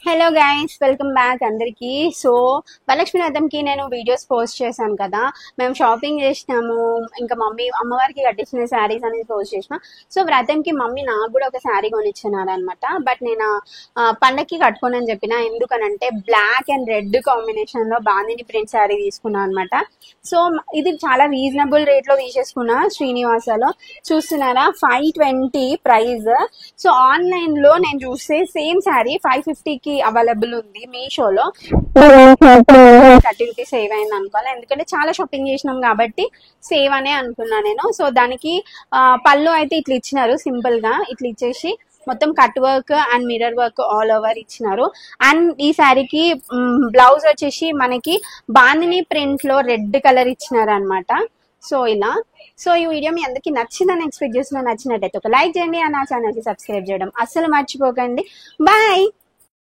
Hello guys, welcome back అందరికి. So Varalakshmi వ్రతంకి నేను videos post చేశాను కదా. మేము షాపింగ్ చేసినాము, ఇంకా మమ్మీ అమ్మవారికి కట్టించిన శారీస్ అనేది పోస్ట్ చేసిన. సో వ్రతంకి మమ్మీ నాకు కూడా ఒక శారీ కొనిచ్చినారు అనమాట. బట్ నేను పండక్కి కట్టుకోనని చెప్పిన. ఎందుకనంటే బ్లాక్ అండ్ రెడ్ కాంబినేషన్ లో బాందిని ప్రింట్ శారీ తీసుకున్నాను అనమాట. సో ఇది చాలా రీజనబుల్ రేట్ లో తీసేసుకున్నా. శ్రీనివాసలో చూస్తున్నారా, 520 ప్రైస్. సో ఆన్లైన్ లో నేను చూస్తే సేమ్ శారీ 550కి అవైలబుల్ ఉంది మీషోలో. 30 రూపీస్ సేవ్ అయింది అనుకోవాలి, ఎందుకంటే చాలా షాపింగ్ చేసినాం కాబట్టి సేవ్ అనే అనుకున్నా నేను. సో దానికి పళ్ళు అయితే ఇట్లా ఇచ్చినారు, సింపుల్ గా ఇట్లా ఇచ్చేసి మొత్తం cut work and mirror work all over ఇచ్చినారు. అండ్ ఈ శారీకి బ్లౌజ్ వచ్చేసి మనకి బాందిని ప్రింట్ లో రెడ్ కలర్ ఇచ్చినారు అనమాట. సో ఇలా. సో ఈ వీడియో మీ అందరికి నచ్చిందని ఎక్స్పెక్ట్ చేస్తున్నా. నచ్చినట్టయితే ఒక లైక్ చేయండి, ఆ నా ఛానల్ కి సబ్స్క్రైబ్ చేయడం అస్సలు మర్చిపోకండి. బాయ్.